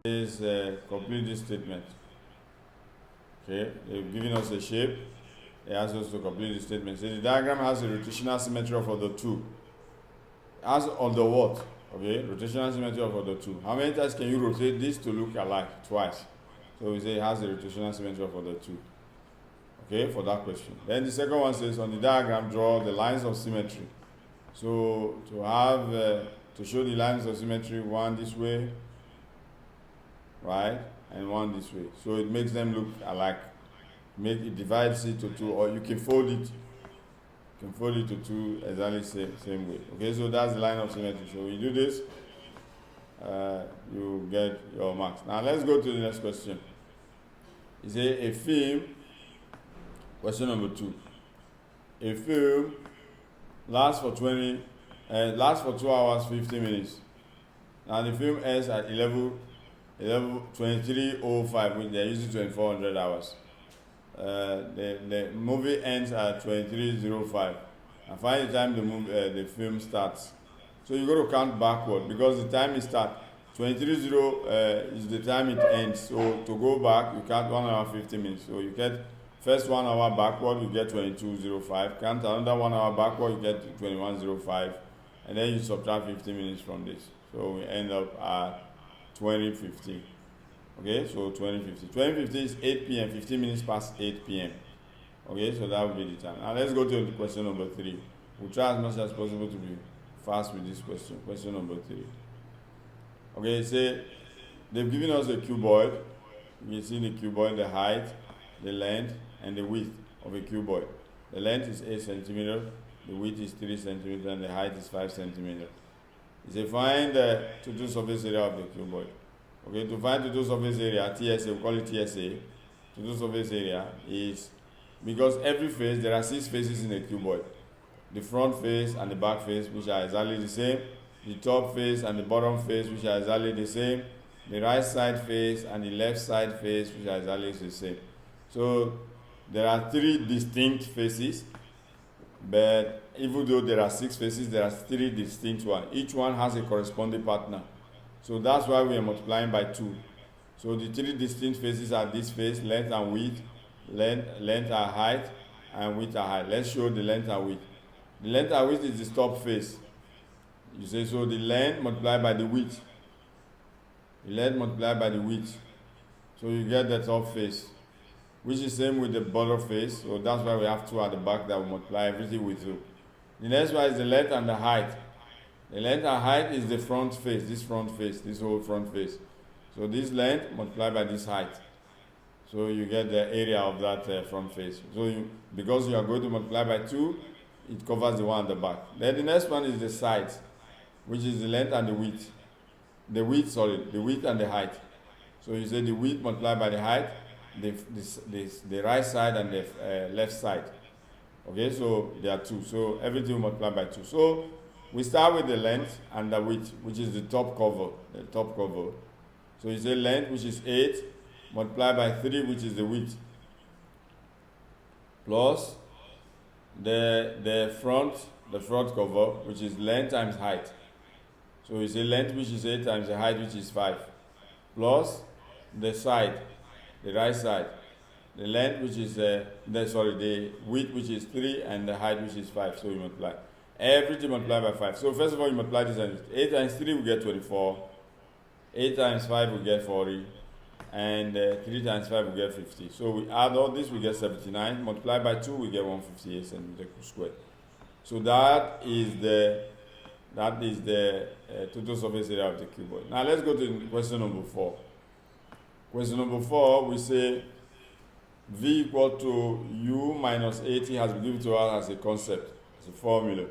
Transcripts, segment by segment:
is complete this statement. Okay, they've given us a shape. They ask us to complete the statement. So the diagram has a rotational symmetry of order 2. As on the what? Okay, rotational symmetry of order 2. How many times can you rotate this to look alike? Twice. So we say it has a rotational symmetry of order 2. Okay, for that question. Then the second one says on the diagram, draw the lines of symmetry. So to have, to show the lines of symmetry, one this way, right, and one this way. So it makes them look alike. It divides it to 2, or you can fold it. You can fold it to 2 exactly same way. Okay, so that's the line of symmetry. So when you do this, you get your marks. Now let's go to the next question. It's a film. Question number 2. A film lasts for 2 hours 50 minutes. Now the film ends at 23:05, which they're using 2400 hours. The movie ends at 23:05, and find the time the film starts. So you got to count backward because the time it starts 23:0 is the time it ends. So to go back, you count 1 hour 50 minutes. So you get first 1 hour backward, you get 22:05. Count another 1 hour backward, you get 21:05, and then you subtract 50 minutes from this. So we end up at 20:50. Okay, so 20:50. 20:50 is 8 p.m., 15 minutes past 8 p.m. Okay, so that will be the time. Now let's go to the question number 3. We'll try as much as possible to be fast with this question. Question number 3. Okay, say they've given us a cuboid. You can see the cuboid, the height, the length, and the width of a cuboid. The length is 8 centimeters, the width is 3 centimeters, and the height is 5 centimeters. It's a find the total surface area of the cuboid. Okay, to find total surface area, TSA, we call it TSA. Total surface area is, because every face, there are 6 faces in a cuboid. The front face and the back face, which are exactly the same. The top face and the bottom face, which are exactly the same. The right side face and the left side face, which are exactly the same. So there are 3 distinct faces, but even though there are 6 faces, there are 3 distinct ones. Each one has a corresponding partner. So that's why we are multiplying by 2. So the 3 distinct faces are this face, length and width, length and height, and width and height. Let's show the length and width. The length and width is the top face. You say, so the length multiplied by the width. The length multiplied by the width. So you get the top face, which is same with the bottom face. So that's why we have 2 at the back that will multiply everything with 2. The next one is the length and the height. The length and height is the front face, this whole front face. So this length multiplied by this height. So you get the area of that front face. So because you are going to multiply by 2, it covers the one at the back. Then the next one is the side, which is the length and the width. The width and the height. So you say the width multiplied by the height, the right side and the left side. Okay, so there are 2. So everything multiplied by 2. So we start with the length and the width, which is the top cover. So you say length, which is 8, multiplied by 3, which is the width, plus the front cover, which is length times height. So you say length, which is 8, times the height, which is 5, plus the side, the right side, the length, which is the width, which is 3, and the height, which is 5. So you multiply. Everything multiplied by 5. So first of all, you multiply this and 8 times 3 we get 24. 8 times 5 we get 40. And 3 times 5 we get 50. So we add all this, we get 79. Multiply by 2, we get 158 centimeters squared. So that is the total surface area of the cuboid. Now let's go to question number 4. Question number 4, we say V equal to U minus 80 has been given to us as a concept, as a formula.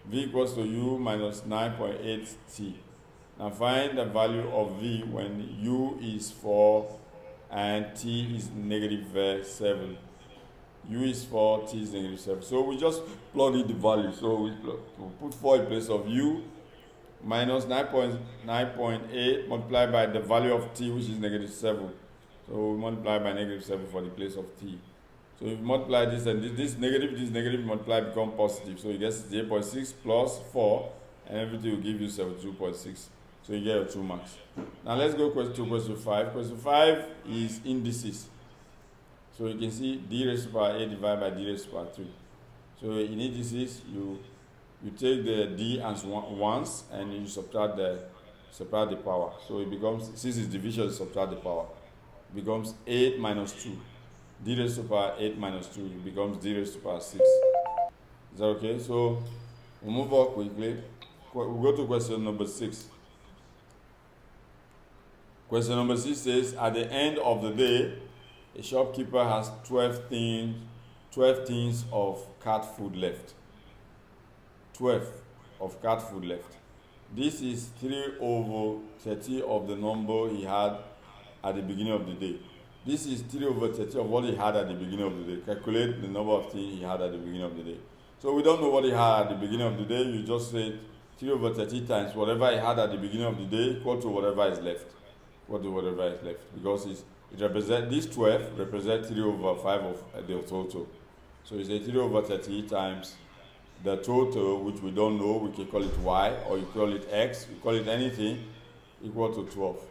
V equals to U minus 9.8T. Now find the value of V when U is 4 and T is negative 7. U is 4, T is negative 7. So we just plug in the value. So we put 4 in place of U minus 9.8 multiplied by the value of T, which is negative 7. So we multiply by negative 7 for the place of T. So if you multiply this and this negative multiply become positive. So you get 0.6 plus 4, and everything will give you 72.6. So you get your 2 marks. Now let's go to question 5. Question 5 is indices. So you can see d raised to the power 8 divided by d raised to the power 3. So in indices, you take the d as ones and you subtract the power. So it becomes, since it's division, you subtract the power. It becomes 8 minus 2. D raised to the power 8 minus 2. It becomes d raised to the power 6. Is that okay? So we'll move on quickly. We'll go to question number 6. Question number 6 says, at the end of the day, a shopkeeper has 12 tins of cat food left. 12 of cat food left. This is 3 over 30 of the number he had at the beginning of the day. This is 3 over 30 of what he had at the beginning of the day. Calculate the number of things he had at the beginning of the day. So we don't know what he had at the beginning of the day. You just say 3 over 30 times whatever he had at the beginning of the day equal to whatever is left. Because it represents, this 12 represents 3 over 5 of the total. So you say 3 over 30 times the total, which we don't know, we can call it y, or you call it x, you call it anything, equal to 12.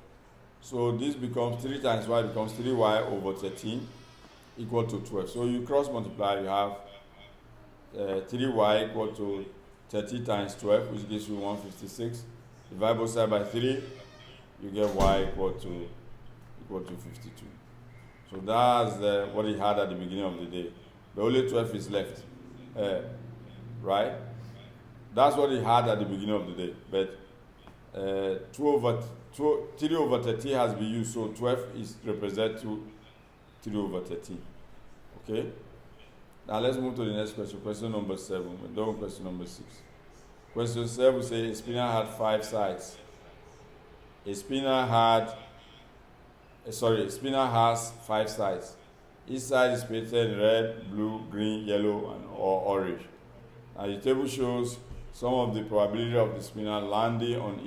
So this becomes 3 times y becomes 3y over 13 equal to 12. So you cross multiply, you have 3y equal to 30 times 12, which gives you 156. Divide both sides by 3, you get y equal to 52. So that's what he had at the beginning of the day. But only 12 is left, right? That's what he had at the beginning of the day. But 3 over 30 has been used, so 12 is represent 3 over 13. Okay? Now let's move to the next question. Question number 7. We're done with question number 6. Question 7 says a spinner had 5 sides. A spinner has 5 sides. Each side is painted red, blue, green, yellow, or orange. Now the table shows some of the probability of the spinner landing on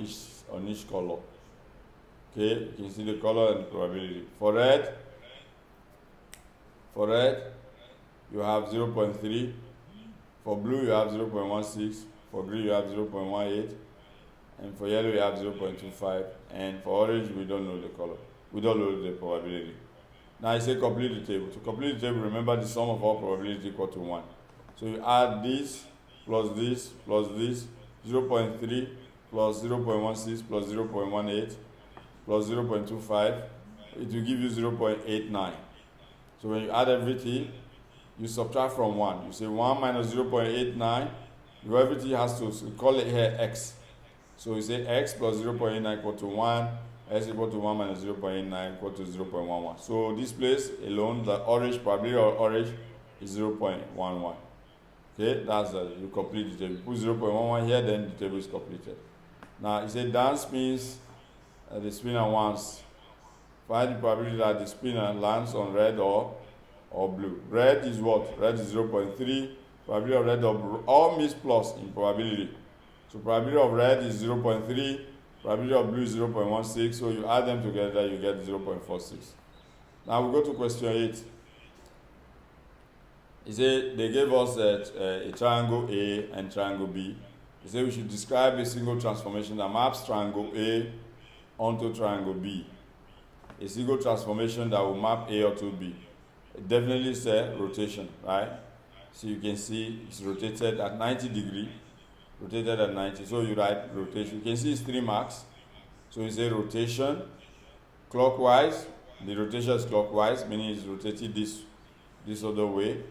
each color. Okay, you can see the color and the probability. For red, you have 0.3. For blue, you have 0.16. For green, you have 0.18. And for yellow, you have 0.25. And for orange, we don't know the color. We don't know the probability. Now I say complete the table. To complete the table, remember the sum of all probability equal to 1. So you add this plus this plus this, 0.3 plus 0.16 plus 0.18 plus 0.25. It will give you 0.89. So when you add everything, you subtract from 1. You say 1 minus 0.89. Everything has to, so call it here x. So you say x plus 0.89 equal to 1. S equal to 1 minus 0.89 equal to 0.11. So this place alone, the orange, probability of orange is 0.11. Okay, that's you complete the table. You put 0.11 here, then the table is completed. Now it says down spins the spinner once. Find the probability that the spinner lands on red or blue. Red is what? Red is 0.3. Probability of red or blue, all means plus in probability. So probability of red is 0.3. Probability of blue is 0.16, so you add them together, you get 0.46. Now we go to question 8. He said they gave us a triangle A and triangle B. He said we should describe a single transformation that maps triangle A onto triangle B. A single transformation that will map A onto B. It definitely says rotation, right? So you can see it's rotated at 90 degrees. Rotated at 90, so you write rotation. You can see it's 3 marks. So you say rotation clockwise. The rotation is clockwise, meaning it's rotated this other way,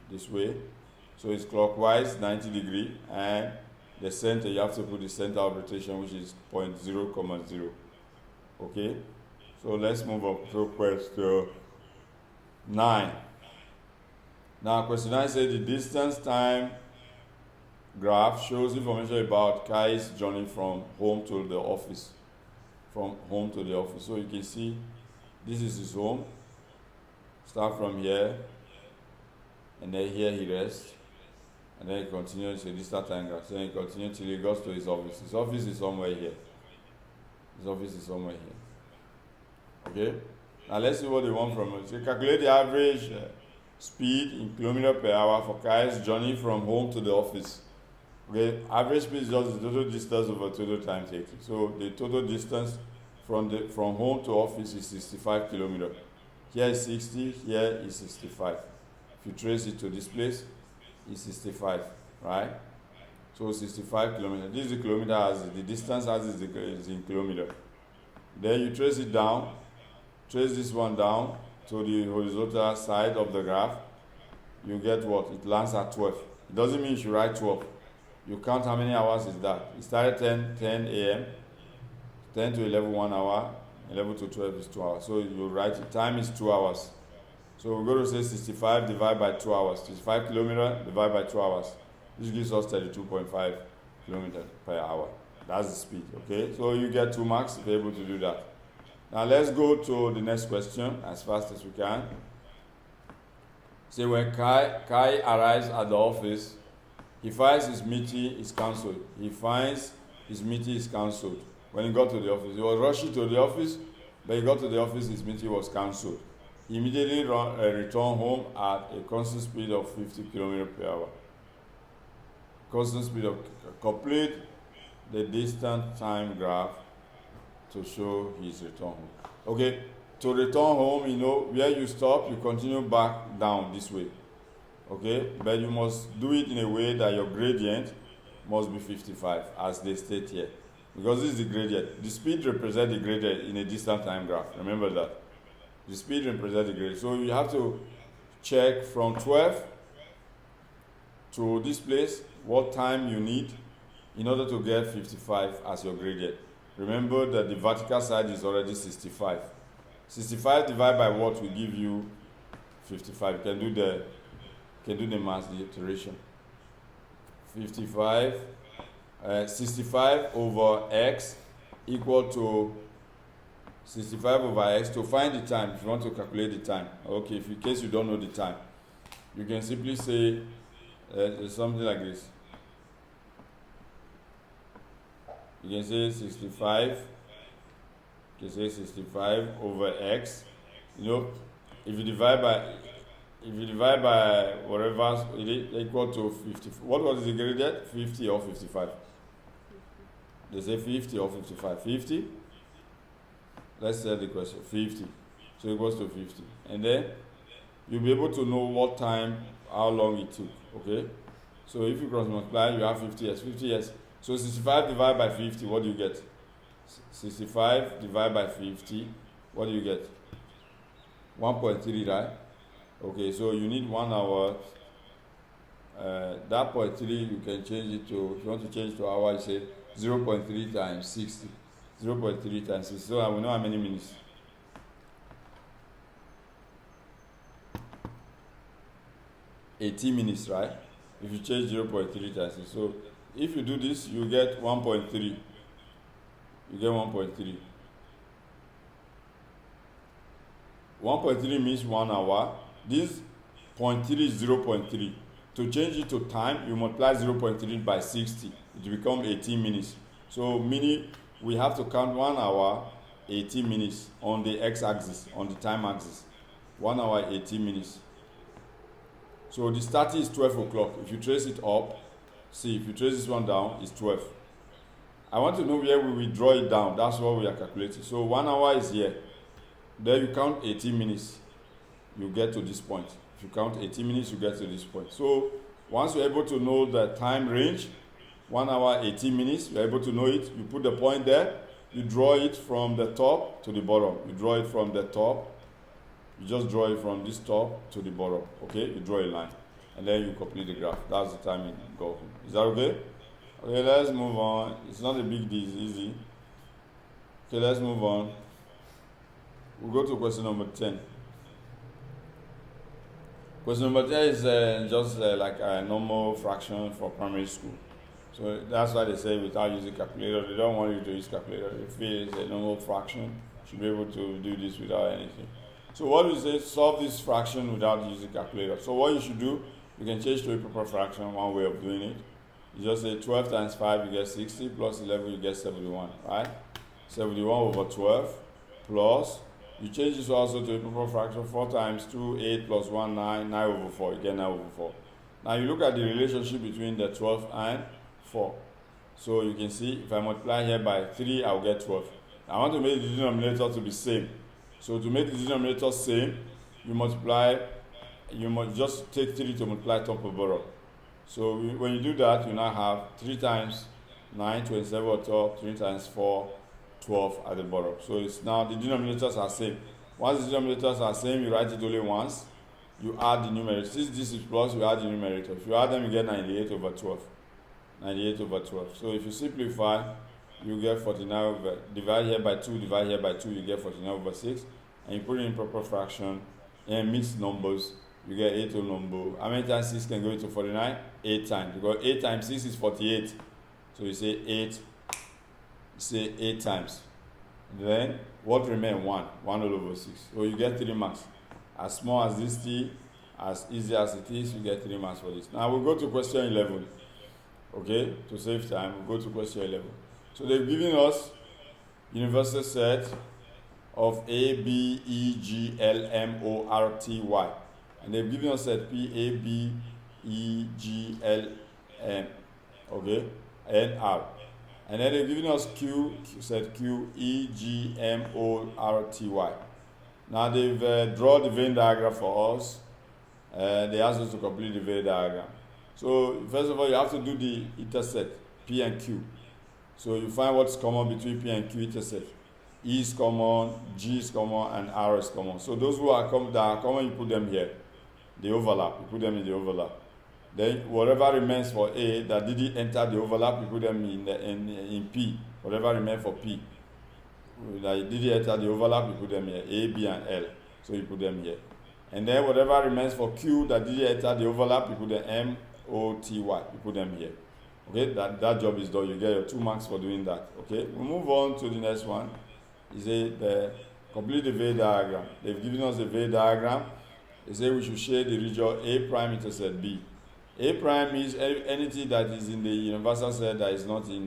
this way. So it's clockwise 90 degrees, and the center, you have to put the center of rotation, which is 0.0, okay? So let's move up to question 9. Now question 9 says the distance time graph shows information about Kai's journey from home to the office. So you can see this is his home. Start from here, and then here he rests, and then he continues to this time graph. Then he continues till he goes to his office. His office is somewhere here. Okay. Now let's see what they want from us. So calculate the average speed in kilometers per hour for Kai's journey from home to the office. Okay, average speed is just the total distance over total time taken. So the total distance from home to office is 65 kilometers. Here is 60, here is 65. If you trace it to this place, it's 65, right? So 65 kilometers. This is the kilometer as the distance as is in kilometer. Then you trace it down, trace this one down to the horizontal side of the graph. You get what? It lands at 12. It doesn't mean you should write 12. You count how many hours is that. It started 10 a.m., 10 to 11, 1 hour, 11 to 12 is 2 hours. So you write it, time is 2 hours. So we're going to say 65 divided by 2 hours. 65 kilometers divided by 2 hours. This gives us 32.5 kilometers per hour. That's the speed, okay? So you get 2 marks if you're able to do that. Now let's go to the next question as fast as we can. Say when Kai arrives at the office, he finds his meeting is cancelled. He finds his meeting is cancelled. When he got to the office, he was rushing to the office, but he got to the office, his meeting was cancelled. He immediately returned home at a constant speed of 50 kilometers per hour. Constant speed of complete the distance time graph to show his return home. Okay, to return home, you know, where you stop, you continue back down this way. Okay, but you must do it in a way that your gradient must be 55, as they state here. Because this is the gradient. The speed represents the gradient in a distant time graph. Remember that. The speed represents the gradient. So you have to check from 12 to this place what time you need in order to get 55 as your gradient. Remember that the vertical side is already 65. 65 divided by what will give you 55. You can do the math, the iteration. 65 over x equal to 65 over x. To find the time, if you want to calculate the time, okay, if in case you don't know the time, you can simply say something like this. You can say 65 over x. You know, if you divide by whatever, it is equal to 50. What was the gradient? 50 or 55? They say 50 or 55. 50? Let's say the question. 50. So equals to 50. And then you'll be able to know what time, how long it took. Okay? So if you cross multiply, you have 50 years. 50 years. So 65 divided by 50, what do you get? 65 divided by 50, what do you get? 1.3, right? Okay, so you need 1 hour. That 0.3, you can change it to, if you want to change to hour, you say 0.3 times 60. 0.3 times 60. So I will know how many minutes. 80 minutes, right? If you change 0.3 times 60. So if you do this, you get 1.3. You get 1.3. 1.3 means 1 hour. This 0.3 is 0.3. To change it to time, you multiply 0.3 by 60. It becomes 18 minutes. So meaning we have to count 1 hour, 18 minutes on the x-axis, on the time axis. 1 hour, 18 minutes. So the starting is 12 o'clock. If you trace it up, see, if you trace this one down, it's 12. I want to know where we will draw it down. That's what we are calculating. So 1 hour is here. Then you count 18 minutes. You get to this point. If you count 18 minutes, you get to this point. So once you're able to know the time range, 1 hour, 18 minutes, you're able to know it. You put the point there. You draw it from the top to the bottom. You draw it from the top. You just draw it from this top to the bottom. Okay? You draw a line. And then you complete the graph. That's the time it goes. Is that okay? Okay, let's move on. It's not a big deal. It's easy. Okay, let's move on. We'll go to question number 10. Question number 10 is just like a normal fraction for primary school. So that's why they say without using calculator. They don't want you to use calculator. If it is a normal fraction, you should be able to do this without anything. So what we say, solve this fraction without using calculator. So what you should do, you can change to a proper fraction, one way of doing it. You just say 12 times 5, you get 60, plus 11, you get 71, right? 71 over 12, plus, you change this also to a proper fraction, 4 times 2, 8, plus 1, 9, 9 over 4, you get 9 over 4. Now you look at the relationship between the 12 and 4. So you can see if I multiply here by 3, I'll get 12. I want to make the denominator to be same. So to make the denominator same, you must just take 3 to multiply top of bottom. So when you do that, you now have 3 times 9, 27 at top, 3 times 4, 12 at the bottom. So it's now the denominators are same. Once the denominators are same, you write it only once. You add the numerator. Since this is plus, you add the numerator. If you add them, you get 98 over 12. 98 over 12. So if you simplify, you get 49 over, divide here by 2, divide here by 2, you get 49 over 6. And you put it in proper fraction and mixed numbers, you get 8 whole number. How many times 6 can go into 49? 8 times. Because 8 times 6 is 48. So you say 8 times. Then what remains? 1 all over 6. So you get 3 marks. As small as this t, as easy as it is, you get 3 marks for this. Now we'll go to question 11. Okay, to save time, we'll go to question 11. So they've given us universal set of A, B, E, G, L, M, O, R, T, Y. And they've given us set P, A, B, E, G, L, M. Okay, N, R. And then they've given us set Q, E, G, M, O, R, T, Y. Now they've drawn the Venn diagram for us. They asked us to complete the Venn diagram. So first of all, you have to do the intersect, P and Q. So you find what's common between P and Q intersect. E is common, G is common, and R is common. So those who are common, you put them here. The overlap, you put them in the overlap. Then whatever remains for A that didn't enter the overlap, you put them in P. Whatever remains for P that didn't enter the overlap, you put them here. A, B, and L. So you put them here. And then whatever remains for Q that didn't enter the overlap, you put the M, O, T, Y. You put them here. Okay, that job is done. You get your 2 marks for doing that. Okay, we move on to the next one. Is it complete the Venn diagram. They've given us the Venn diagram. They say we should shade the region A prime intersect B. A prime is anything that is in the universal set that is not in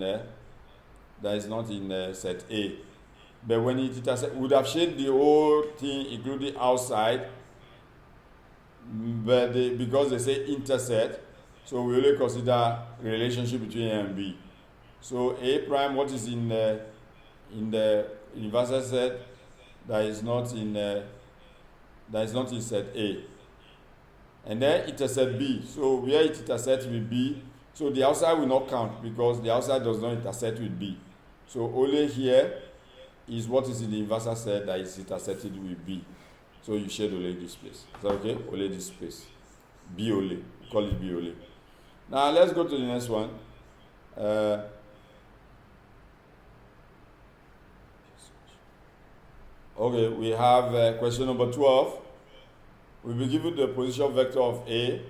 set A. But when it intersects, we would have shaded the whole thing, including outside. But because they say intersect, so we only consider relationship between A and B. So A prime, what is in the universal set that is not in set A, and then intersect B. So where it intersects with B, so the outside will not count because the outside does not intersect with B. So only here is what is in the universal set that is intersected with B. So you shade only this place. Is that okay? Only this space. B only. Call it B only. Now let's go to the next one. Okay, we have question number 12. We'll be given the position vector of A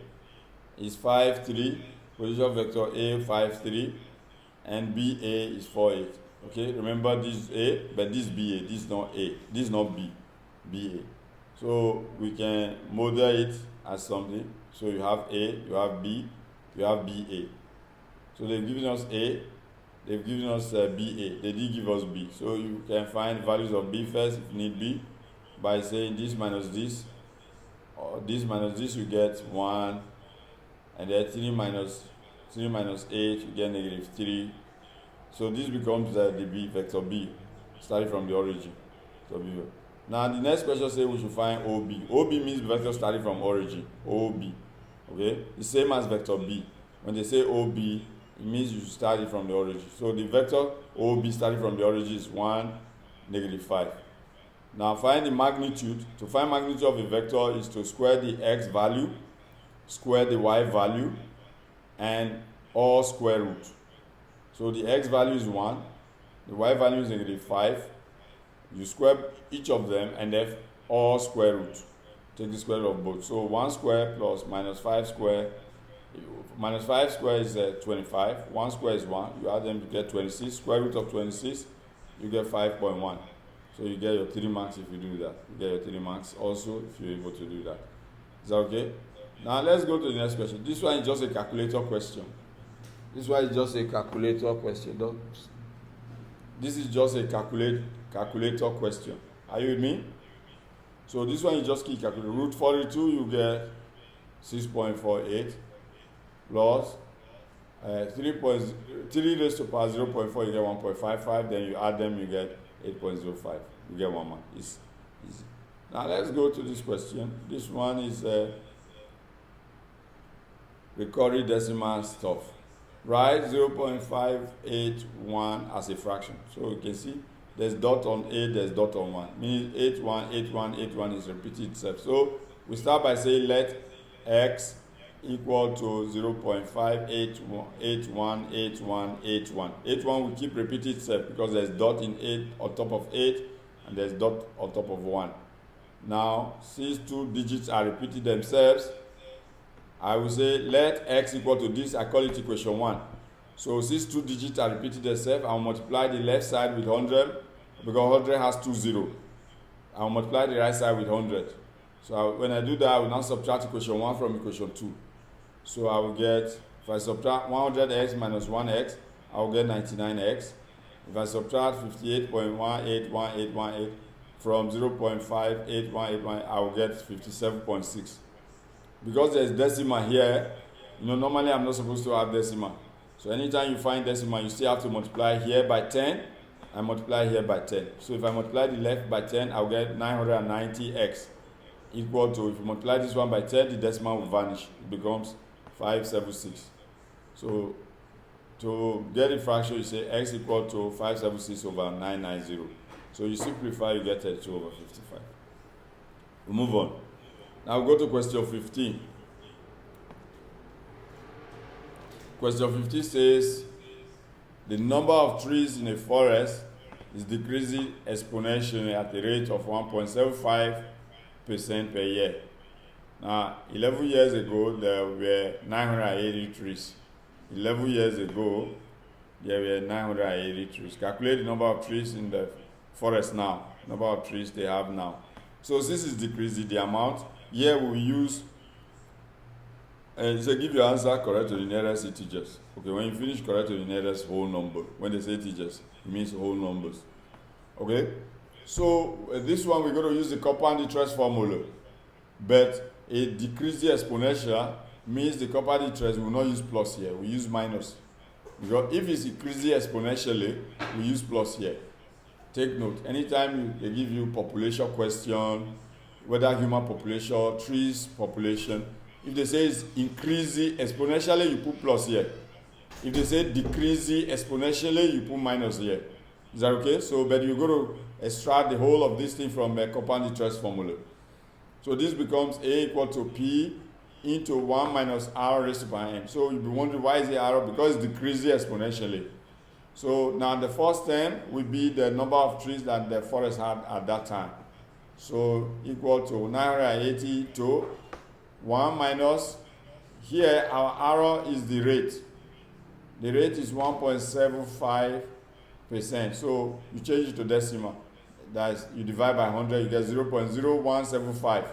is 5, 3. Position vector A 5, 3. And BA is 4, 8. Okay, remember this is A, but this is BA. This is not A. This is not B. BA. So we can model it as something. So you have A, you have B, you have BA. So they've given us A, they've given us BA. They did give us B. So you can find values of B first if need be by saying this minus this, or this minus this, you get 1, and then 3 minus 8, you get negative 3. So this becomes the B, vector B, starting from the origin. So B. Now the next question says we should find OB. OB means vector starting from origin. OB. Okay? The same as vector B. When they say OB, it means you should start it from the origin. So the vector OB starting from the origin is 1, negative 5. Now find the magnitude. To find magnitude of a vector is to square the x value, square the y value, and all square root. So the x value is 1, the y value is negative 5. You square each of them and then all square root. Take the square root of both. So 1 square plus minus 5 square. Minus 5 square is 25. 1 square is 1. You add them to get 26. Square root of 26, you get 5.1. So you get your 3 marks if you do that. You get your 3 marks also if you're able to do that. Is that okay? Now let's go to the next question. This one is just a calculator question. This one is just a calculator question. This is just a calculator question. Are you with me? So this one is just key calculator. Root 42, you get 6.48 plus 3 raised to power 0.4, you get 1.55. Then you add them, you get 8.05. You get 1 mark. It's easy. Now let's go to this question. This one is recurring decimal stuff. Write 0.581 as a fraction. So you can see there's dot on 8, there's dot on 1. Meaning 81, 81, 81 is repeating itself. So we start by saying let x equal to 0.581818181. 81 will keep repeating itself because there's dot in 8 on top of 8 and there's dot on top of 1. Now, since two digits are repeating themselves, I will say let x equal to this. I call it equation 1. So since two digits are repeating themselves, I'll multiply the left side with 100 because 100 has 2 zeros. I'll multiply the right side with 100. So when I do that, I will now subtract equation 1 from equation 2. So I will get, if I subtract 100x minus 1x, I will get 99x. If I subtract 58.181818 from 0.58181, I will get 57.6. Because there is decimal here, normally I'm not supposed to have decimal. So anytime you find decimal, you still have to multiply here by 10 and multiply here by 10. So if I multiply the left by 10, I'll get 990x equal to, if you multiply this one by 10, the decimal will vanish. It becomes 576. So to get the fraction, you say x equal to 576 over 990. So you simplify, you get 32 over 55. We move on. Now we go to question 15. Question 15 says, the number of trees in a forest is decreasing exponentially at a rate of 1.75% per year. Now, 11 years ago, there were 980 trees. 11 years ago, there were 980 trees. Calculate the number of trees in the forest now, number of trees they have now. So this is decreasing the amount. Here we use, so give your answer correct to the nearest integers. Okay, when you finish, correct to the nearest whole number. When they say integers, it means whole numbers. Okay, so this one we're going to use the compound interest formula. But a decreasing exponential means the compound interest will not use plus here, we use minus. Because if it's increasing exponentially, we use plus here. Take note, anytime they give you population question, whether human population, trees population, if they say it's increasing exponentially, you put plus here. If they say decreasing exponentially, you put minus here. Is that okay? So, but you're going to extract the whole of this thing from a compound interest formula. So this becomes A equal to P into 1 minus R raised to power n. So you'll be wondering why is it R? Because it's decreasing exponentially. So now the first term will be the number of trees that the forest had at that time. So equal to 980 to 1 minus, here our arrow is the rate. The rate is 1.75%. So you change it to decimal. That is, you divide by 100, you get 0.0175.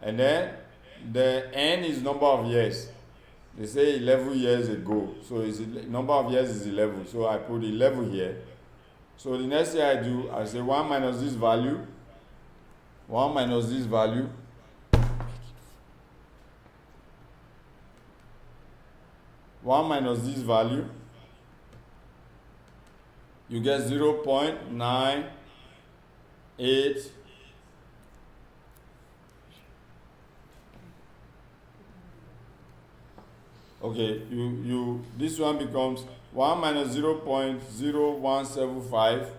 And then the n is number of years. They say 11 years ago. So it's number of years is 11. So I put 11 here. So the next thing I do, I say 1 minus this value. 1 minus this value. 1 minus this value. You get 0.98. Okay, this one becomes 1 minus 0.0175,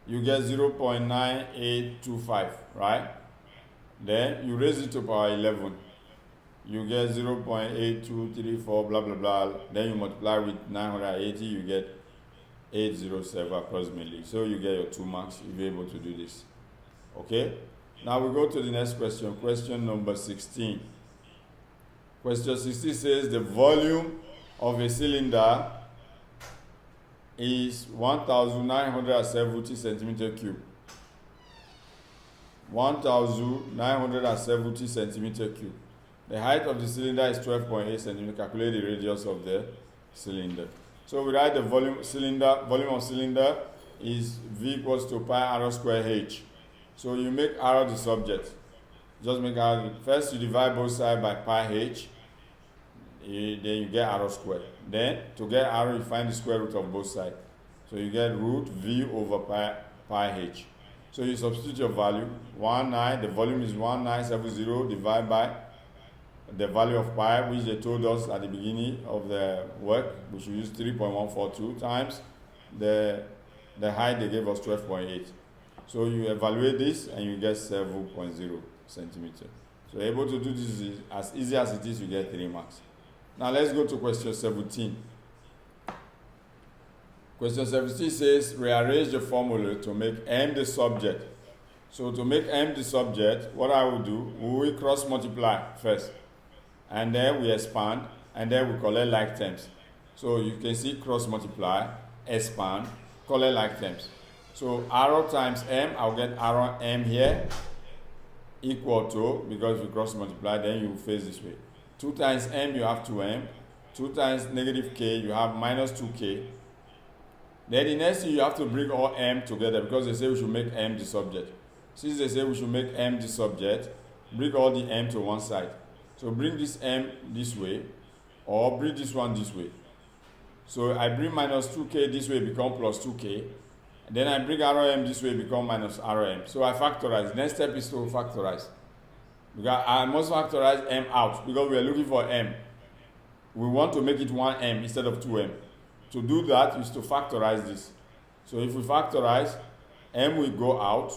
you get 0.9825, right? Then you raise it to power 11, you get 0.8234, blah, blah, blah. Then you multiply with 980, you get 807 approximately. So you get your 2 marks if you're able to do this. Okay? Now we go to the next question, question number 16. Question 16 says the volume of a cylinder is 1,970 centimeter cube. 1,970 centimeter cube. The height of the cylinder is 12.8 centimeters. Calculate the radius of the cylinder. So we write the volume of cylinder is V equals to pi r square h. So you make r the subject. Just make r. First you divide both sides by pi h. then you get arrow squared. Then to get arrow, you find the square root of both sides. So you get root v over pi h. So you substitute your value, 19, the volume is 1970 divided by the value of pi, which they told us at the beginning of the work. We should use 3.142 times the height they gave us 12.8. So you evaluate this and you get 7.0 centimeter. So you're able to do this as easy as it is, you get 3 marks. Now let's go to question 17. Question 17 says, rearrange the formula to make m the subject. So to make m the subject, what I will do, we will cross multiply first. And then we expand, and then we collect like terms. So you can see cross multiply, expand, collect like terms. So arrow times m, I'll get arrow m here, equal to, because if you cross multiply, then you face this way. 2 times m, you have 2m. 2 times negative k, you have minus 2k. Then the next thing, you have to bring all m together, because they say we should make m the subject. Since they say we should make m the subject, bring all the m to one side. So bring this m this way, or bring this one this way. So I bring minus 2k this way, become plus 2k. And then I bring rm this way, become minus rm. So I factorize. Next step is to factorize. Because I must factorize m out, because we are looking for m. We want to make it 1m instead of 2m. To do that is to factorize this. So if we factorize, m will go out.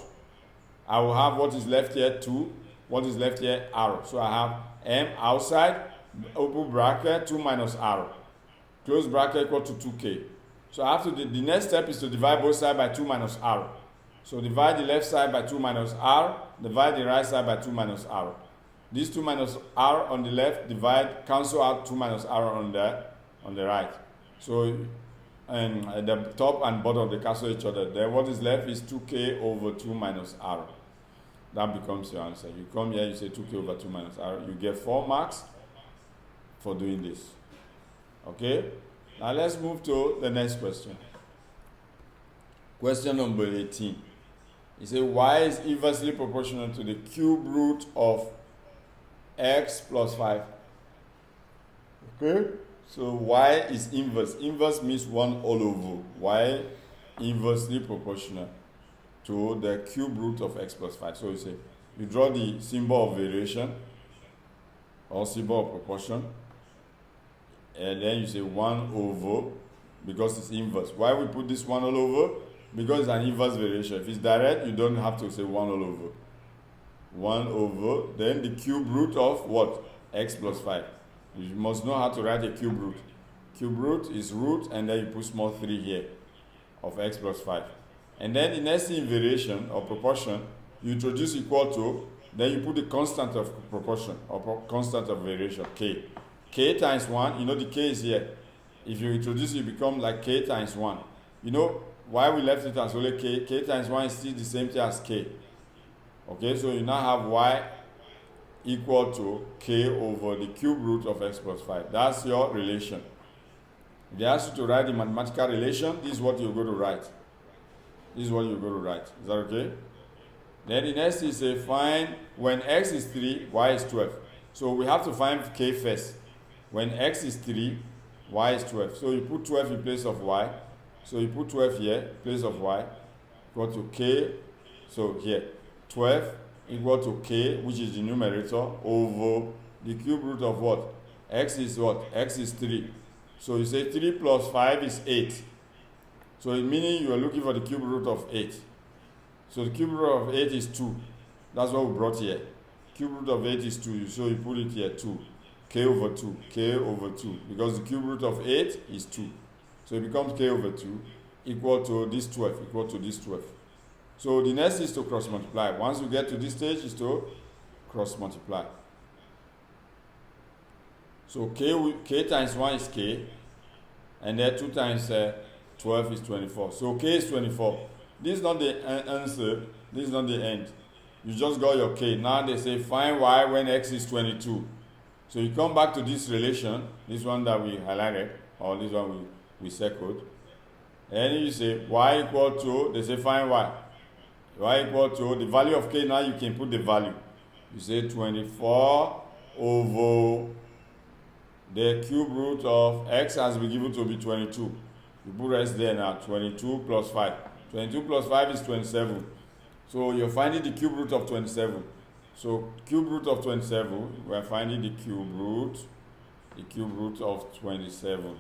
I will have what is left here 2, what is left here arrow. So I have m outside, open bracket, 2 minus arrow. Close bracket equal to 2k. So after the next step is to divide both sides by 2 minus r. So divide the left side by 2 minus r, divide the right side by 2 minus r. These 2 minus r on the left cancel out 2 minus r on the right. So and at the top and bottom they cancel each other. Then what is left is 2k over 2 minus r. That becomes your answer. You come here, you say 2k over 2 minus r. You get 4 marks for doing this. Okay? Now let's move to the next question. Question number 18. It says, y is inversely proportional to the cube root of x plus 5. Okay? So y is inverse. Inverse means 1 all over. Y inversely proportional to the cube root of x plus 5. So you say, you draw the symbol of variation or symbol of proportion. And then you say 1 over, because it's inverse. Why we put this 1 all over? Because it's an inverse variation. If it's direct, you don't have to say 1 all over. 1 over, then the cube root of what? X plus 5. You must know how to write a cube root. Cube root is root, and then you put small 3 here of x plus 5. And then the next thing in variation or proportion, you introduce equal to, then you put the constant of proportion or constant of variation, k. K times 1, you know the k is here. If you introduce it, it becomes like k times 1. You know why we left it as only k? K times 1 is still the same thing as k. Okay, so you now have y equal to k over the cube root of x plus 5. That's your relation. If they ask you to write the mathematical relation, this is what you're going to write. This is what you're going to write. Is that okay? Then the next is say find when x is 3, y is 12. So we have to find k first. When x is 3, y is 12. So you put 12 in place of y. So you put 12 here in place of y. Equal to k. So here, 12 equal to k, which is the numerator, over the cube root of what? X is what? X is 3. So you say 3 plus 5 is 8. So meaning you are looking for the cube root of 8. So the cube root of 8 is 2. That's what we brought here. Cube root of 8 is 2. So you put it here, 2. K over 2. K over 2. Because the cube root of 8 is 2. So it becomes k over 2 equal to this 12. Equal to this 12. So the next is to cross multiply. Once you get to this stage is to cross multiply. So k times 1 is k. And then 2 times 12 is 24. So k is 24. This is not the answer. This is not the end. You just got your k. Now they say find y when x is 22. So you come back to this relation, this one that we highlighted, or this one we circled. And you say y equal to, they say find y. Y equal to, the value of k, now you can put the value. You say 24 over The cube root of x has been given to be 22. You put x there now, 22 plus 5. 22 plus 5 is 27. So you're finding the cube root of 27. So cube root of 27, we're finding the cube root of 27.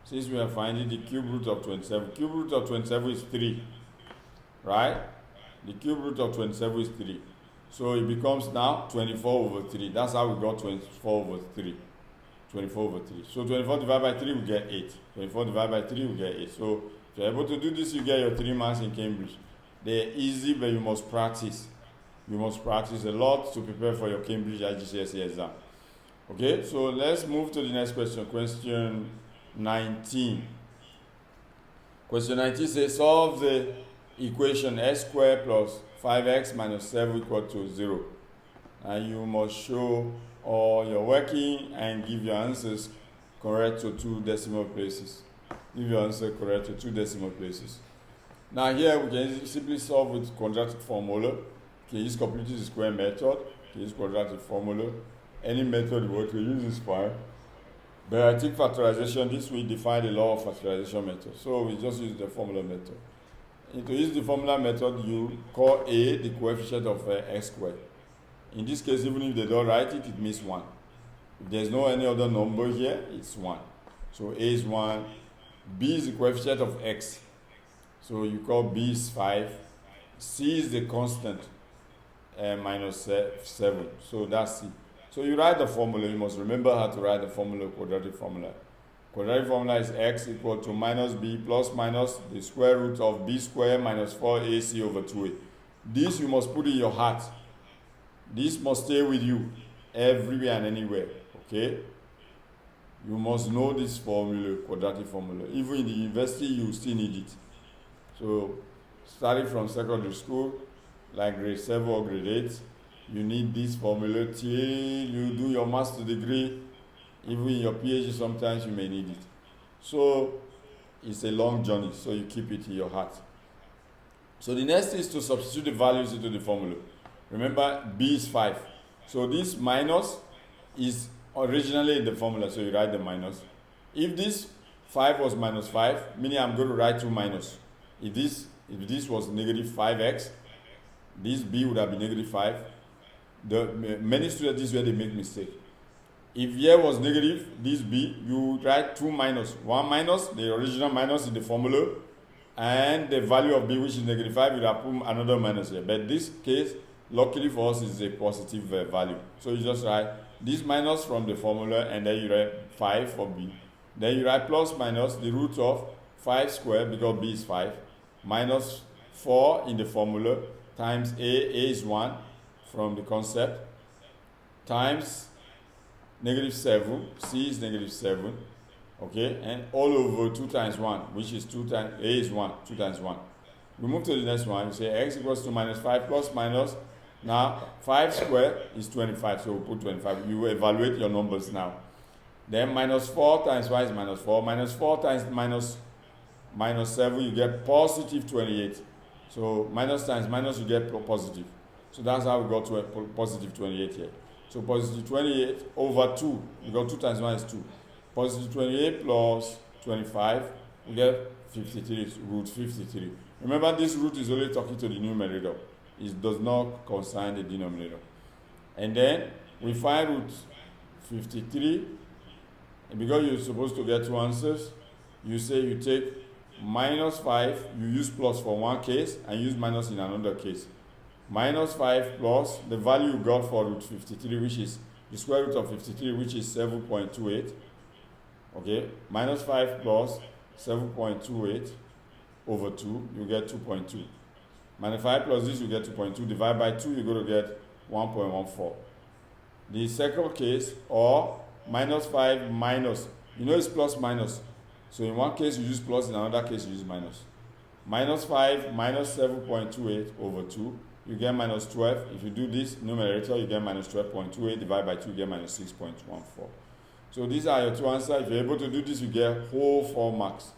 Since we are finding the cube root of 27, cube root of 27 is 3, right? The cube root of 27 is 3. So it becomes now 24 over 3. That's how we got 24 over 3. 24 over 3. So 24 divided by 3, we get 8. 24 divided by 3, we get 8. So if you're able to do this, you get your 3 marks in Cambridge. They're easy, but you must practice. You must practice a lot to prepare for your Cambridge IGCSE exam. Okay, so let's move to the next question. Question 19. Question 19 says, solve the equation x squared plus 5x minus 7 equal to 0. And you must show all your working and give your answers correct to 2 decimal places. Give your answer correct to 2 decimal places. Now here we can simply solve with quadratic formula. You can use completing the square method. You can use quadratic formula. Any method you want to use is fine. But I think factorization, this will define the law of factorization method. So we just use the formula method. And to use the formula method, you call A the coefficient of x squared. In this case, even if they don't write it, it means 1. If there's no any other number here, it's 1. So A is 1. B is the coefficient of x. So you call B is 5. C is the constant, minus 7. So that's C. So you write the formula. You must remember how to write the formula, quadratic formula. Quadratic formula is x equal to minus b plus minus the square root of b squared minus 4ac over 2a. This you must put in your heart. This must stay with you everywhere and anywhere. Okay? You must know this formula, quadratic formula. Even in the university, you still need it. So, starting from secondary school, like grade 7 or grade 8, you need this formula till you do your master's degree. Even in your PhD, sometimes you may need it. So, it's a long journey, so you keep it in your heart. So, the next is to substitute the values into the formula. Remember, b is 5. So, this minus is originally in the formula, so you write the minus. If this 5 was minus 5, meaning I'm going to write 2 minus. If this was negative 5x, this b would have been negative 5. Many students, this is where they make mistake. If here was negative, this b, you write 2 minus. 1 minus, the original minus in the formula, and the value of b, which is negative 5, you have put another minus here. But this case, luckily for us, is a positive value. So you just write this minus from the formula, and then you write 5 for b. Then you write plus minus the root of 5 squared, because b is 5, minus 4 in the formula, times a is 1 from the concept, times negative 7, c is negative 7, okay, and all over 2 times 1, which is 2 times, a is 1, 2 times 1. We move to the next one, you say x equals to minus 5 plus minus, now 5 squared is 25, so we put 25, you evaluate your numbers now. Then minus 4 times y is minus 4, minus 4 times minus 7, you get positive 28. So minus times minus, you get positive. So that's how we got to a positive 28 here. So positive 28 over 2, we got 2 times 1 is 2. Positive 28 plus 25, we get 53, root 53. Remember, this root is only talking to the numerator. It does not concern the denominator. And then we find root 53, and because you're supposed to get 2 answers, you say you take minus 5, you use plus for one case, and use minus in another case. Minus 5 plus the value you got for root 53, which is the square root of 53, which is 7.28. Okay, minus 5 plus 7.28 over 2, you get 2.2. Minus 5 plus this, you get 2.2. Divide by 2, you're going to get 1.14. The second case, or minus 5 minus, you know it's plus minus. So in one case you use plus, in another case you use minus. Minus 5 minus 7.28 over 2, you get minus 12. If you do this numerator, you get minus 12.28. Divided by 2, you get minus 6.14. So these are your 2 answers. If you're able to do this, you get whole 4 marks.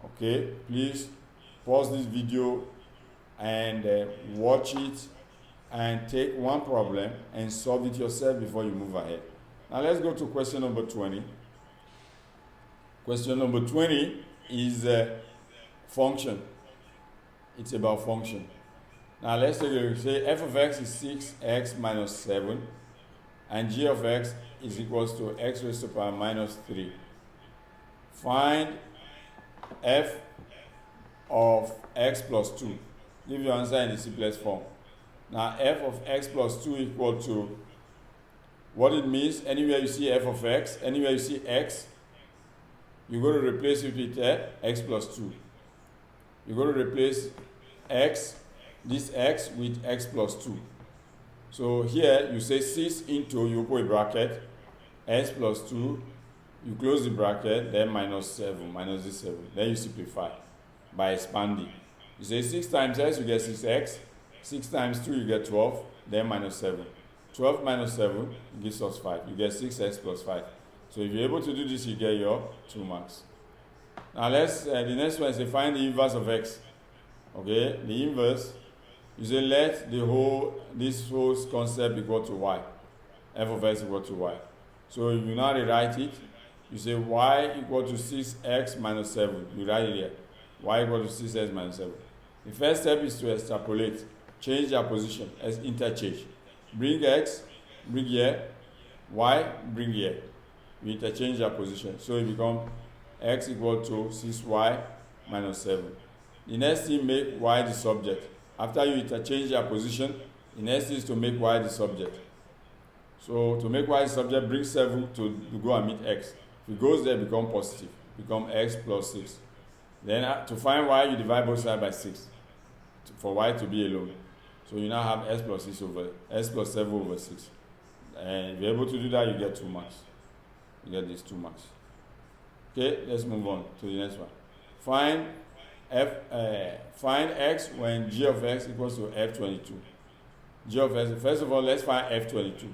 Okay, please pause this video and watch it and take one problem and solve it yourself before you move ahead. Now let's go to question number 20. Question number 20 is function. It's about function. Now let's take a look. Say f of x is 6x minus 7 and g of x is equals to x raised to the power minus 3. Find f of x plus 2. Give your answer in the simplest form. Now f of x plus 2 equal to what it means. Anywhere you see f of x, anywhere you see x, you're going to replace it with x plus 2. You're going to replace this x with x plus 2. So here you say 6 into, you open a bracket, x plus 2, you close the bracket, then minus 7, minus this 7. Then you simplify by expanding. You say 6 times x, you get 6x. 6 times 2, you get 12, then minus 7. 12 minus 7 gives us 5. You get 6x plus 5. So if you're able to do this, you get your 2 marks. Now the next one is find the inverse of x. Okay, the inverse, you say let this whole concept equal to y. F of x equal to y. So you now rewrite it. You say y equal to 6x minus 7. You write it here. Y equal to 6x minus 7. The first step is to extrapolate. Change their position as interchange. Bring x, bring here. Y, bring here. You interchange their position. So it becomes x equal to 6y minus 7. The next thing, make y the subject. After you interchange their position, the next thing is to make y the subject. So to make y the subject, bring 7 to go and meet x. If it goes there, become positive. Become x plus 6. Then to find y, you divide both sides by 6 for y to be alone. So you now have x plus 7 over 6. And if you're able to do that, you get 2 marks. You get these 2 marks. Okay, let's move on to the next one. Find x when g of x equals to f22. G of x, first of all, let's find f22.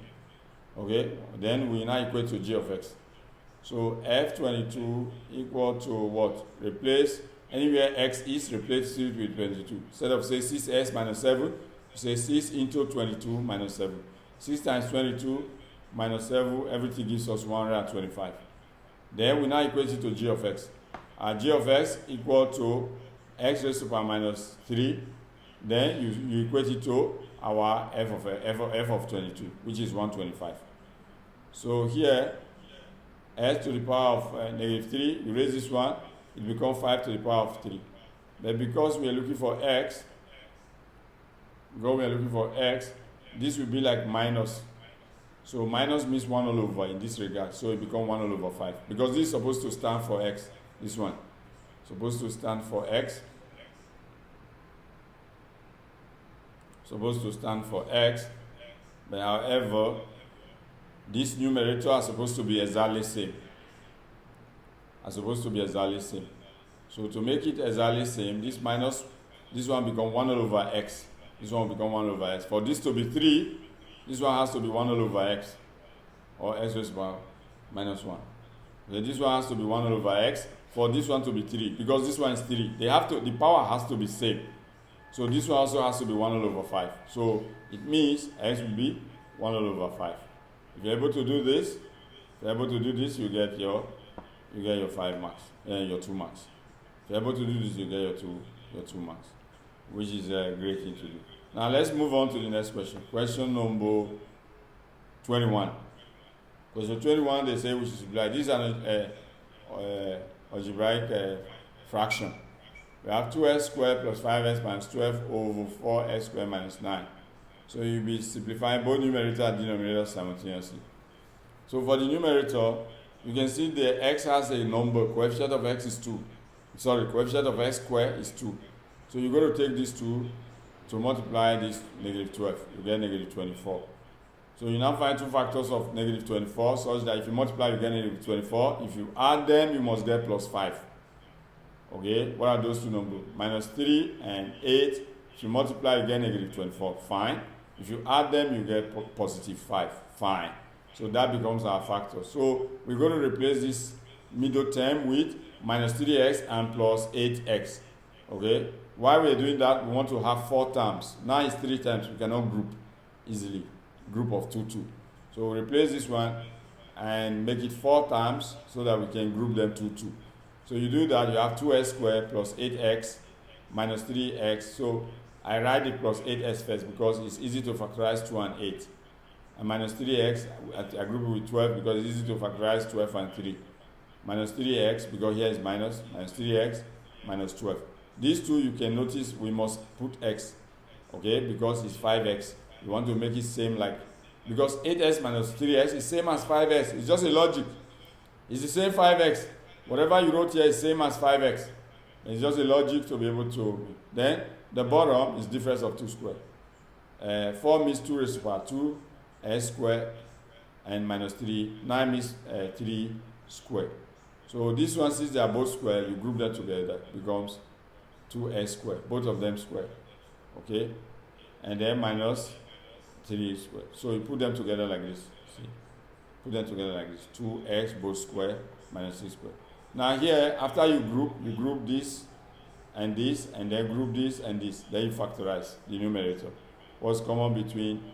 Okay, then we now equate to g of x. So f22 equal to what? Replace anywhere x is, replace it with 22. Instead of say 6x minus 7, say 6 into 22 minus 7. 6 times 22 minus 7, everything gives us 125. Then we now equate it to g of x. G of x equal to x raised to the power minus 3. Then you equate it to our f of 22, which is 125. So here, x to the power of negative 3, you raise this one, it becomes 5 to the power of 3. But because we are looking for x, this will be like minus. So minus means 1 all over in this regard. So it becomes 1 all over 5. Because this is supposed to stand for x. This one. Supposed to stand for x. Supposed to stand for x. But however, this numerator are supposed to be exactly same. So to make it exactly same, this one become 1 all over x. This one will become 1 over x. For this to be 3, this one has to be 1 all over x. Or x raised to the power minus 1. Okay, this one has to be 1 all over x. For this one to be 3. Because this one is 3. The power has to be same. So this one also has to be 1 all over 5. So it means x will be 1 all over 5. If you're able to do this, you get your 5 marks. Your 2 marks. If you're able to do this, you get your 2 marks. Which is a great thing to do. Now let's move on to the next question. Question number 21. Question 21, they say we should supply. This is an algebraic fraction. We have 2x squared plus 5x minus 12 over 4x squared minus 9. So you'll be simplifying both numerator and denominator simultaneously. So for the numerator, you can see the x has a number. Coefficient of x is 2. Coefficient of x squared is 2. So you're going to take these 2 to multiply this negative 12. You get negative 24. So you now find 2 factors of negative 24 such that if you multiply, you get negative 24. If you add them, you must get plus 5. Okay, what are those two numbers? Minus 3 and 8. If you multiply, you get negative 24. Fine. If you add them, you get positive 5. Fine. So that becomes our factor. So we're going to replace this middle term with minus 3x and plus 8x. Okay. While we're doing that, we want to have 4 terms. Now it's 3 terms. We cannot group easily. Group of 2, 2. So we replace this one and make it 4 times so that we can group them 2, 2. So you do that, you have 2x squared plus 8x minus 3x. So I write it plus 8x first because it's easy to factorize 2 and 8. And minus 3x, I group it with 12 because it's easy to factorize 12 and 3. Minus 3x, because here is minus 3x minus 12. These two, you can notice we must put x, okay, because it's 5x. You want to make it same like, because 8x minus 3x is same as 5x. It's just a logic. It's the same 5x. Whatever you wrote here is same as 5x. It's just a logic to be able to. Then the bottom is difference of 2 squared. 4 means 2 raised to power 2, s squared, and minus 3. 9 means 3 squared. So this one, since they are both square, you group them together, it becomes 2s squared, both of them square. Okay? And then minus 3 squared. So you put them together like this. See? Put them together like this. 2x both square minus 3 squared. Now here, after you group this, and then group this and this. Then you factorize the numerator. What's common between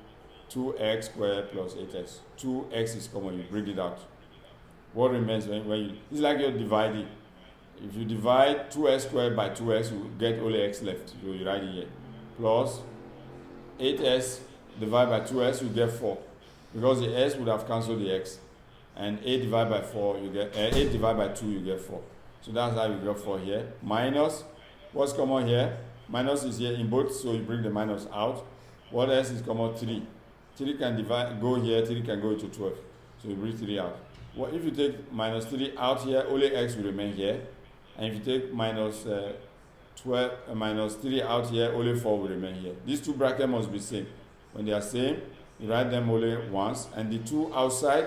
2x squared plus 8x? 2x is common, you bring it out. What remains when you, it's like you're dividing. If you divide 2x squared by 2x, you get only x left. So you write it here. Plus 8s divided by 2s, you get 4. Because the s would have cancelled the x. And 8 divided by 4, you get 8 divided by 2, you get 4. So that's how you get 4 here. Minus, what's common here? Minus is here in both, so you bring the minus out. What else is common? 3. 3 can go here, 3 can go to 12. So you bring 3 out. Well, if you take minus 3 out here, only x will remain here. And if you take minus 3 out here, only 4 will remain here. These two brackets must be same. When they are same, you write them only once. And the two outside,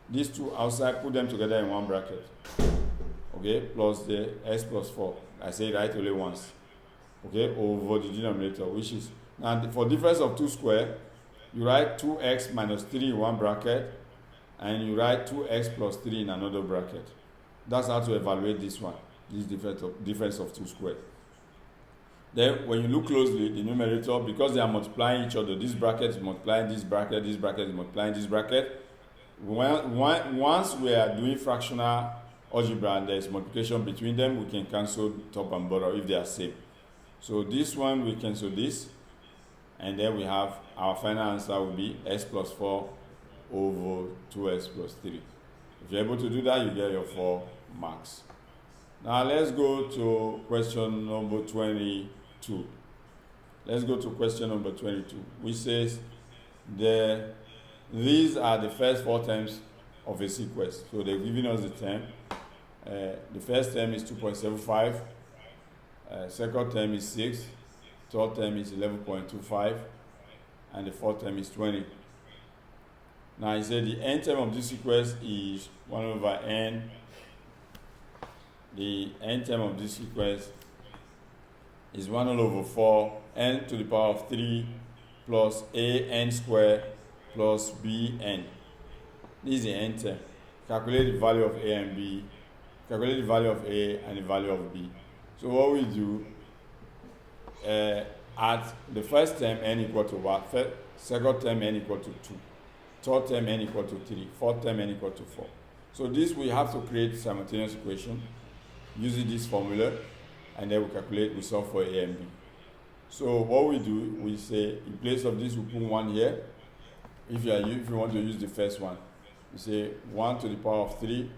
these two outside, put them together in one bracket. Okay, plus the s plus 4. I say write only once. Okay, over the denominator, which is, now for difference of 2 square, you write 2x minus 3 in one bracket, and you write 2x plus 3 in another bracket. That's how to evaluate this one, this difference of 2 squared. Then when you look closely, the numerator, because they are multiplying each other, this bracket is multiplying this bracket is multiplying this bracket. Once we are doing fractional algebra and there is multiplication between them, we can cancel top and bottom if they are same. So this one, we cancel this, and then we have our final answer will be s plus 4 over 2s plus 3. If you're able to do that, you get your 4 marks. Now let's go to question number 22. Let's go to question number 22, which says these are the first 4 terms of a sequence. So they're giving us the term. The first term is 2.75. Second term is 6. Third term is 11.25. And the fourth term is 20. Now he said the n term of this sequence is 1 over n. The n term of this sequence is 1 over 4 n to the power of 3 plus a n squared plus b n. This is the n term. Calculate the value of a and b. Calculate the value of a and the value of b. So what we do, at the first term n equal to what? Second term n equal to 2. Third term n equal to 3. Fourth term n equal to 4. So this we have to create simultaneous equation using this formula, and then we calculate, we solve for a and b. So what we do, we say in place of this we put 1 here. If you want to use the first one, you say 1 to the power of 3.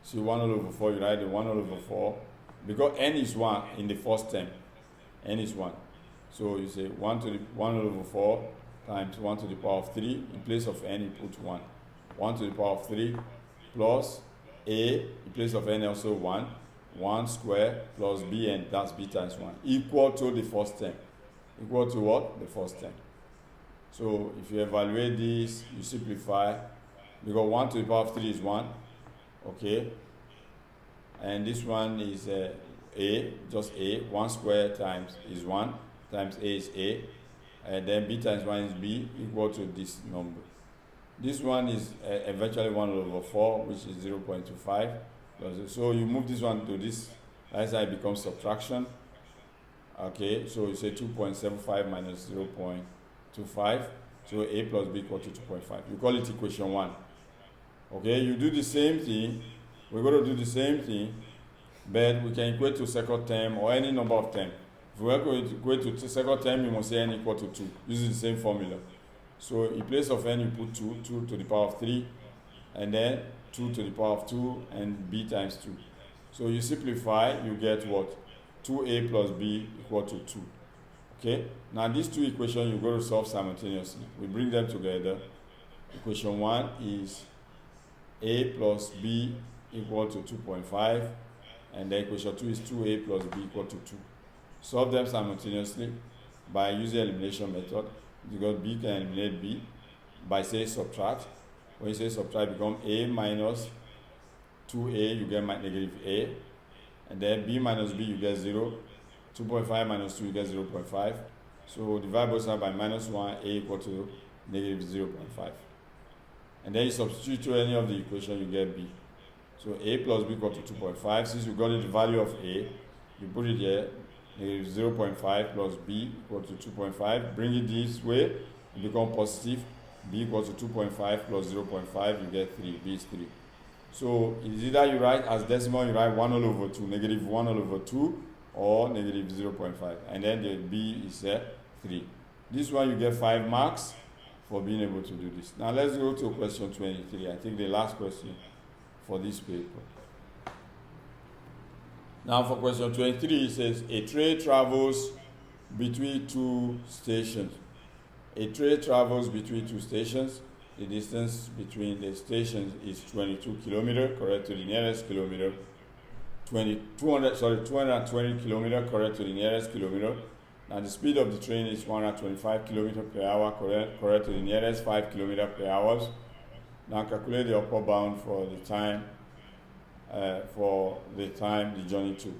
So 1 all over 4, you write the 1 all over 4. Because n is 1 in the first term. N is 1. So you say 1 all over 4 times 1 to the power of 3. In place of n, you put 1. 1 to the power of 3 plus a, in place of n also 1. 1 square plus bn, that's b times 1, equal to the first term. Equal to what? The first term. So if you evaluate this, you simplify, because 1 to the power of 3 is 1, okay? And this one is a, just a, 1 square times is 1, times a is a, and then b times 1 is b, equal to this number. This one is eventually 1 over 4, which is 0.25. So you move this one to this, that's how it becomes subtraction. Okay, so you say 2.75 minus 0.25. So a plus b equal to 2.5. You call it equation 1. Okay, you do the same thing. We're going to do the same thing, but we can equate to second term or any number of terms. If we want to equate to second term, you must say n equal to 2 using the same formula. So in place of n, you put 2 to the power of 3, and then 2 to the power of 2, and b times 2. So you simplify, you get what? 2a plus b equal to 2. Okay? Now these two equations you're going to solve simultaneously. We bring them together. Equation 1 is a plus b equal to 2.5, and then equation 2 is 2a plus b equal to 2. Solve them simultaneously by using elimination method, because b can eliminate b by saying subtract. When you say subtract, become a minus 2a, you get negative a, and then b minus b, you get 0. 2.5 minus 2, you get 0.5. So divide both sides by minus 1, a equal to negative 0.5. And then you substitute to any of the equation, you get b. So a plus b equal to 2.5. Since you got the value of a, you put it here, negative 0.5 plus b equal to 2.5. Bring it this way, it become positive. B equals to 2.5 plus 0.5, you get 3. B is 3. So it's either you write as decimal, you write 1 all over 2, negative 1 all over 2, or negative 0.5. And then the b is 3. This one you get 5 marks for being able to do this. Now let's go to question 23. I think the last question for this paper. Now for question 23, it says a train travels between 2 stations. A train travels between 2 stations. The distance between the stations is 22 kilometers, correct to the nearest kilometer. 220 kilometers, correct to the nearest kilometer. Now the speed of the train is 125 kilometers per hour, correct to the nearest 5 kilometers per hour. Now calculate the upper bound for the time the journey took.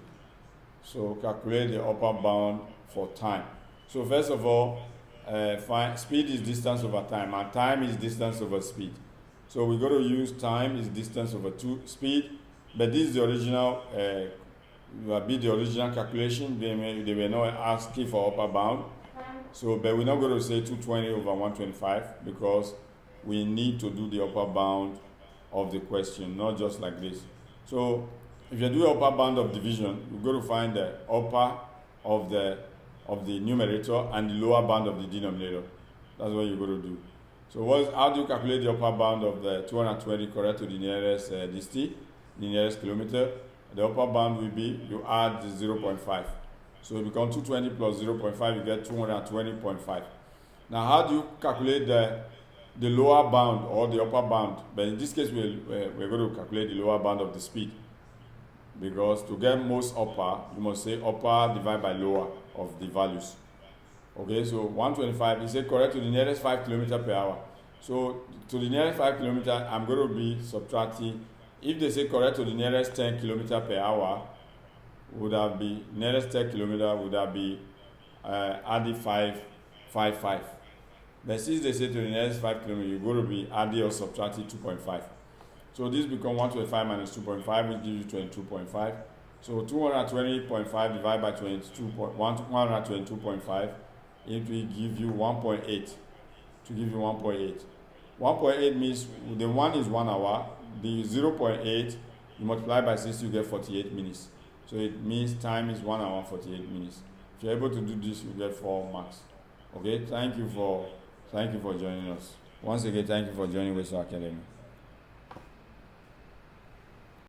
So calculate the upper bound for time. So first of all, speed is distance over time, and time is distance over speed. So we're going to use time is distance over speed, but this is the original. Will be the original calculation. They were not asking for upper bound. So, but we're not going to say 220 over 125 because we need to do the upper bound of the question, not just like this. So, if you do upper bound of division, you're going to find the upper of the numerator and the lower bound of the denominator. That's what you're going to do. So, how do you calculate the upper bound of the 220 correct to the nearest distance, the nearest kilometer? The upper bound will be, you add the 0.5. So it becomes 220 plus 0.5, you get 220.5. Now how do you calculate the lower bound or the upper bound? But in this case, we're going to calculate the lower bound of the speed. Because to get most upper, you must say upper divided by lower of the values. Okay, so 125, is correct to the nearest 5 kilometers per hour. So to the nearest 5 kilometers, I'm going to be subtracting. If they say correct to the nearest 10 kilometers per hour, would that be nearest 10 kilometers? Would that be adding 5. But since they say to the nearest 5 kilometers, you're going to be adding or subtracting 2.5. So this becomes 125 minus 2.5, which gives you 22.5. So 220.5 divided by 122.5, it will give you 1.8. To give you 1.8. 1.8 means the 1 is 1 hour. The 0.8, you multiply by 6, you get 48 minutes. So it means time is 1 hour 48 minutes. If you're able to do this, you get 4 marks. Okay, thank you for joining us. Once again, thank you for joining Explaning Academy.